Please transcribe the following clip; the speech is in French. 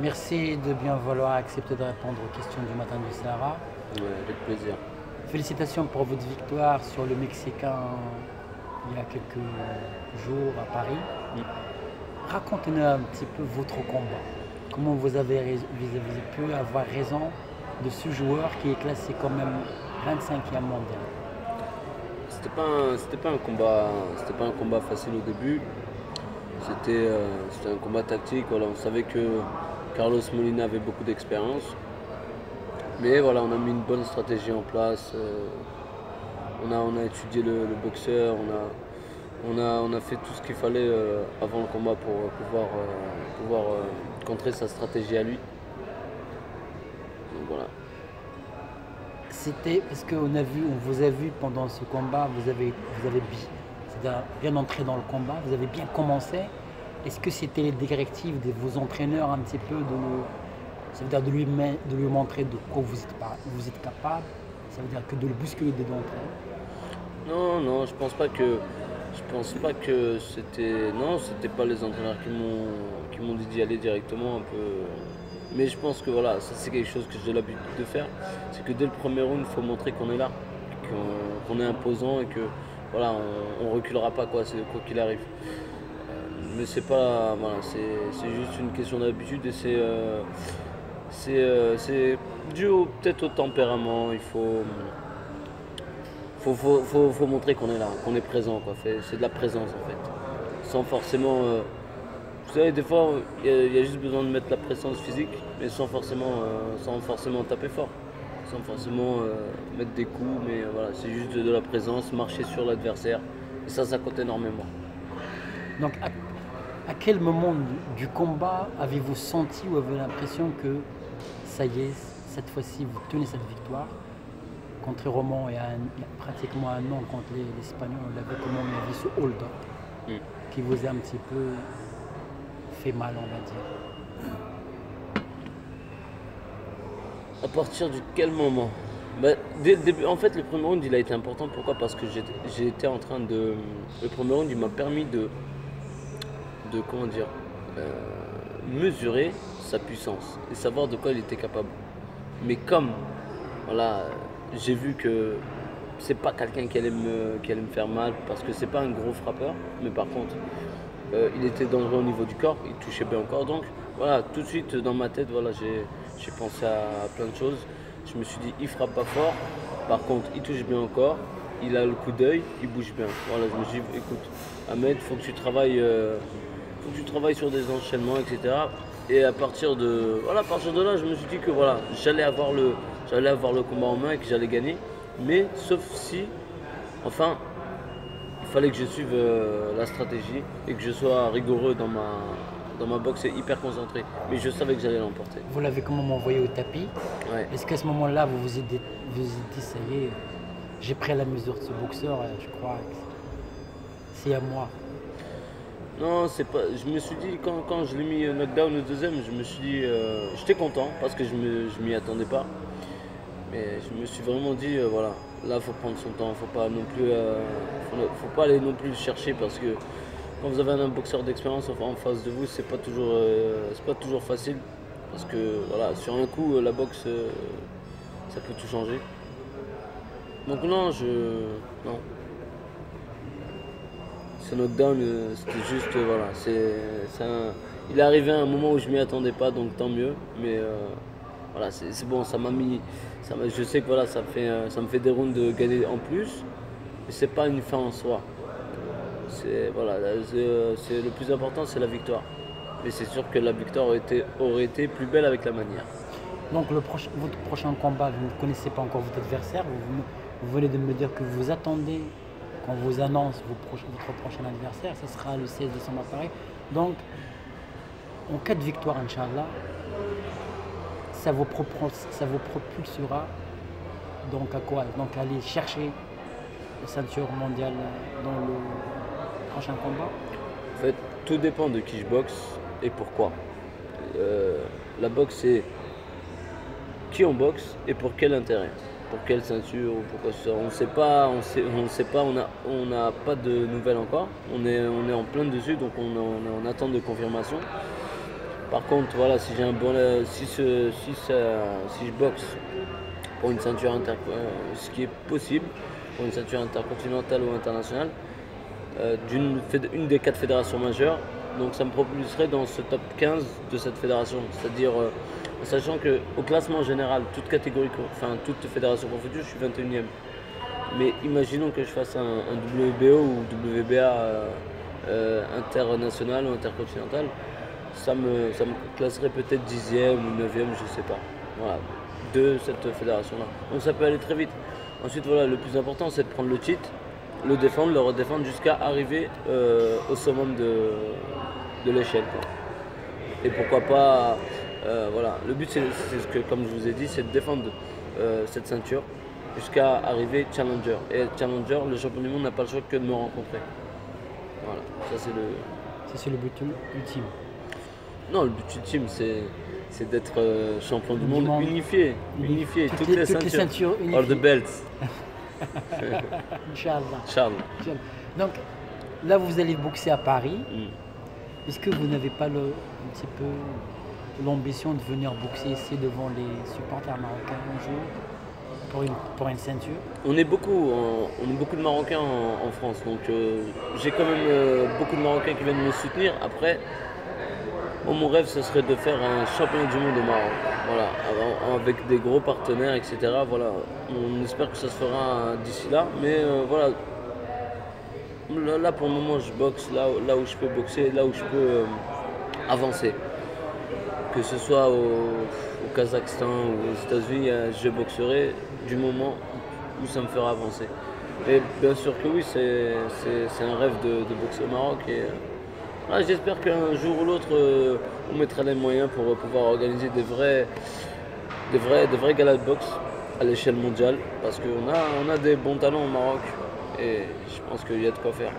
Merci de bien vouloir accepter de répondre aux questions du matin du Sahara. Ouais, avec plaisir. Félicitations pour votre victoire sur le Mexicain il y a quelques jours à Paris. Mm. Racontez-nous un petit peu votre combat. Comment vous avez pu avoir raison de ce joueur qui est classé quand même 25e mondial. C'était pas un combat facile au début. C'était un combat tactique. Voilà, on savait que Carlos Molina avait beaucoup d'expérience. Mais voilà, on a mis une bonne stratégie en place. On a étudié le boxeur, on a fait tout ce qu'il fallait avant le combat pour pouvoir contrer sa stratégie à lui. Donc voilà. C'était parce qu'on vous a vu pendant ce combat, vous avez c'est-à-dire bien entré dans le combat, vous avez bien commencé. Est-ce que c'était les directives de vos entraîneurs un petit peu ça veut dire de lui montrer de quoi vous êtes capable, ça veut dire que de le bousculer d'entrée? Non, je pense pas que c'était. Non, c'était pas les entraîneurs qui m'ont dit d'y aller directement un peu. Mais je pense que voilà, ça c'est quelque chose que j'ai l'habitude de faire. C'est que dès le premier round, il faut montrer qu'on est là, qu'on est imposant et que voilà, on reculera pas quoi qu'il arrive. Mais c'est pas. Voilà, c'est juste une question d'habitude et c'est dû peut-être au tempérament. Faut montrer qu'on est là, qu'on est présent, quoi. C'est de la présence en fait. Sans forcément. Vous savez, des fois, il y a juste besoin de mettre la présence physique, mais sans forcément taper fort. Sans forcément mettre des coups, mais voilà, c'est juste de la présence, marcher sur l'adversaire. Et ça compte énormément. Donc à quel moment du combat avez-vous senti ou avez l'impression que ça y est, cette fois-ci vous tenez cette victoire? Contrairement il y a pratiquement un an contre l'Espagnol, on avait comment on avait ce hold-up qui vous a un petit peu fait mal, on va dire. À partir de quel moment? Dès le début, en fait, le premier round, il a été important. Pourquoi? Parce que j'ai été en train de. Le premier round, il m'a permis de comment dire, mesurer sa puissance et savoir de quoi il était capable. Mais comme, voilà, j'ai vu que c'est pas quelqu'un qui allait me faire mal parce que c'est pas un gros frappeur, mais par contre, il était dangereux au niveau du corps, il touchait bien au corps. Donc, voilà, tout de suite dans ma tête, voilà, j'ai pensé à plein de choses. Je me suis dit, il frappe pas fort, par contre, il touche bien au corps, il a le coup d'œil, il bouge bien. Voilà, je me suis dit, écoute, Ahmed, faut que tu travailles sur des enchaînements, etc. Et à partir de là, je me suis dit que voilà, j'allais avoir le combat en main et que j'allais gagner. Mais sauf si, enfin, il fallait que je suive la stratégie et que je sois rigoureux dans ma boxe et hyper concentré. Mais je savais que j'allais l'emporter. Vous l'avez comment m'envoyé au tapis. Ouais. Est-ce qu'à ce moment-là, vous vous êtes dit, ça y est, j'ai pris la mesure de ce boxeur, je crois que c'est à moi. Non, c'est pas. Je me suis dit, quand je l'ai mis knockdown au deuxième, je me suis dit. J'étais content parce que je m'y attendais pas. Mais je me suis vraiment dit, voilà, là, faut prendre son temps. Faut pas non plus. Faut pas aller non plus le chercher parce que quand vous avez un boxeur d'expérience en face de vous, c'est pas toujours facile. Parce que, voilà, sur un coup, la boxe, ça peut tout changer. Donc, non. Ce knockdown, c'était juste, voilà, il est arrivé à un moment où je m'y attendais pas, donc tant mieux. Mais voilà, c'est bon, je sais que voilà, ça me fait des rounds de gagner en plus, mais c'est pas une fin en soi. Le plus important, c'est la victoire. Mais c'est sûr que la victoire aurait été plus belle avec la manière. Donc votre prochain combat, vous ne connaissez pas encore votre adversaire, vous venez de me dire que vous attendez qu'on vous annonce votre prochain adversaire, ce sera le 16 décembre à Paris. Donc, en cas de victoire, Inch'Allah, ça vous propulsera donc à quoi? Donc aller chercher la ceinture mondiale dans le prochain combat? En fait, tout dépend de qui je boxe et pourquoi. La boxe, c'est qui on boxe et pour quel intérêt. Pour quelle ceinture ou pourquoi ça. On sait pas, on n'a pas de nouvelles encore. On est en plein dessus, donc on attend de confirmation. Par contre, voilà, si j'ai un bon, si je boxe pour une ceinture ce qui est possible, pour une ceinture intercontinentale ou internationale, une des 4 fédérations majeures, donc ça me propulserait dans ce top 15 de cette fédération. C'est-à-dire, en sachant qu'au classement général, toute fédération confondue, je suis 21e. Mais imaginons que je fasse un WBO ou WBA international ou intercontinental, ça me classerait peut-être 10e ou 9e, je sais pas. Voilà, de cette fédération-là. Donc ça peut aller très vite. Ensuite, voilà, le plus important, c'est de prendre le titre, le défendre, le redéfendre jusqu'à arriver au summum de l'échelle, quoi. Et pourquoi pas, voilà, le but, c'est ce que, comme je vous ai dit, c'est de défendre cette ceinture jusqu'à arriver challenger. Et challenger, le champion du monde n'a pas le choix que de me rencontrer. Voilà, ça c'est le... Ça, c'est le but ultime. Non, le but ultime, c'est d'être champion du monde monde. unifié. Toutes les ceintures. unifiées. All the belts. Inch'Allah. Charles. Inch'Allah. Donc, là, vous allez boxer à Paris. Mm. Est-ce que vous n'avez pas un petit peu l'ambition de venir boxer ici devant les supporters marocains un jour pour une ceinture? On est beaucoup de Marocains en France, donc j'ai quand même beaucoup de Marocains qui viennent me soutenir. Après, mon rêve, ce serait de faire un championnat du monde au Maroc, voilà, avec des gros partenaires, etc. Voilà, on espère que ça se fera d'ici là, mais voilà. Là, pour le moment, je boxe là où je peux boxer, là où je peux avancer. Que ce soit au Kazakhstan ou aux États-Unis, je boxerai du moment où ça me fera avancer. Et bien sûr que oui, c'est un rêve de boxer au Maroc. Et voilà, j'espère qu'un jour ou l'autre, on mettra les moyens pour pouvoir organiser des vrais galas de boxe à l'échelle mondiale. Parce qu'on a des bons talents au Maroc et je pense qu'il y a de quoi faire.